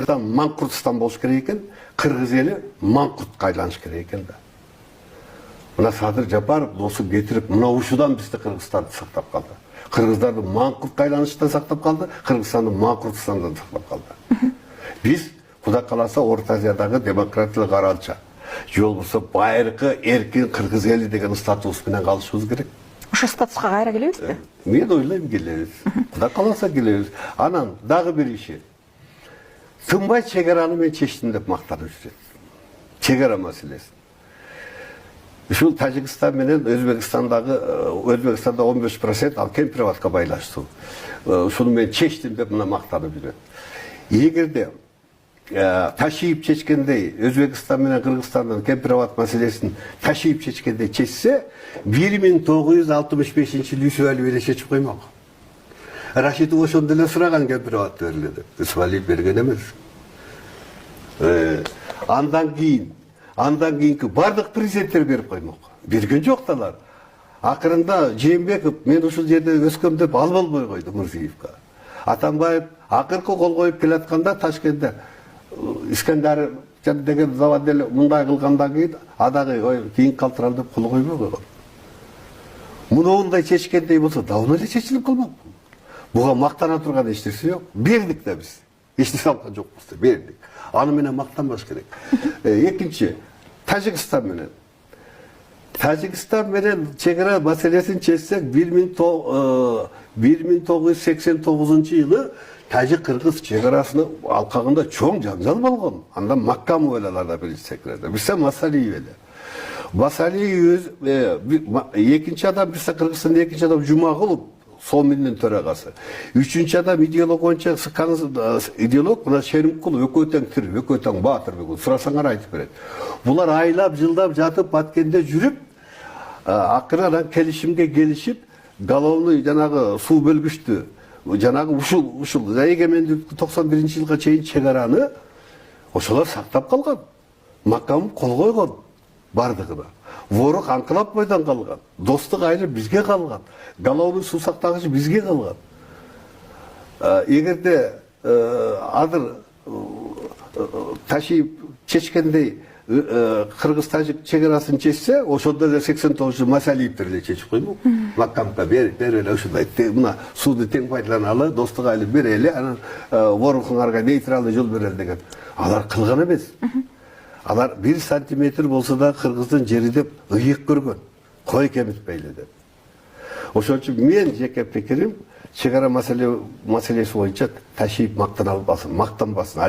Тәжікстан Маңқұртстан болуш керек екен, Қырғыз елі Маңқұртқа айланыш керек екен да. Мына Садыр Жапаров досы кетіріп, мына ушудан бізді Қырғызстанды сақтап қалды. Қырғыздарды Маңқұртқа айланыштан сақтап қалды, Қырғызстанды Маңқұртстандан сақтап қалды. Біз, Құда қаласа, Орта Азиядағы демократиялық аралша, жол болса байырқы еркін Қырғыз елі деген статуспенен қалышымыз керек. Ошо статусқа кайра келебиз бе? Мен ойлаймын келебиз. Құда қаласа келебиз. Анан дағы бір иши. Тынбай чегараны мен чештим деп мактанып жүрөт. Чегара маселесин. Ушул Тажикстан менен Өзбекстанда 15%, ал кемпироватка байланыштуу. Ушуну мен чечтим деп мына мактанып жүрөт. Эгерде ташиып чечкендей Өзбекстан менен Кыргызстандын кемпироват маселесин ташиып чечкендей чечсе, 1965-жылы Юсуп Алиев эле чечип коймок. Рашидов ошондо эле сураган кемпироват бериле деп. Юсуп Алиев берген эмес. Андан кийинки бардык президенттер берип коймок. Берген жок талар. Акырында Жээнбеков мен ушул жерде өскөм деп алып албой койду Мурзиевке. Атамбаев акыркы кол коюп келатканда Ташкентте Искендар деген заводель мындай кылгандан кийин адагы кийин калтырам деп кол койбой койгон. Мундай чечкендей болсо давно эле чечилип калмак. Буга мактана турган эч нерсе жок. Бердик да биз. Эч нерсе алган жокпуз да, бердик. Аны менен мактанбаш керек. Экинчи, Тажикстан менен чегара маселесин чечсек 1989-жылы Тажик-Кыргыз чегарасынын алкагында чоң жаңжал болгон. Андан Маккамов эле биринчи секретарь. Бизде Масалиев эле. Масалиев экинчи адам, бизде Кыргызстанда экинчи адам Жумагулов, Соминдин төрагасы. Үчүнчү адам идеолог боюнча идеолог мына Шеримкулов, экөө тең тир, экөө тең баатыр бүгүн. Сурасаңар айтып берет. Булар айлап, жылдап жатып Баткенде жүрүп, акырын келишимге келишип, головной жанагы суу бөлгүчтү, жанагы ушул эгемендик 91-жылга чейин чегараны ошолор сактап калган. Маккамов кол койгон бардыгына. Ворок Анкалап бойдан калган. Достук айры бизге калган. Головной суу сактагычы бизге калган. Эгерде адыр ташиып чечкендей Кыргыз-Тажик чегарасын чечсе, ошондо эле 89-жылы Масалиевдер эле чечип коймок. Маккамовго берип эле ушундай мына сууну тең пайдаланалы, достук айлы берели, анан ворокуңарга нейтралдуу жол берели деген. Алар кылган эмес. Алар 1 сантиметр болсо да Кыргыздын жери деп ыйык көргөн. Кой кемитпейли деп. Ошон үчүн мен жеке пикирим, чегара маселеси боюнча ташиып мактанбасын.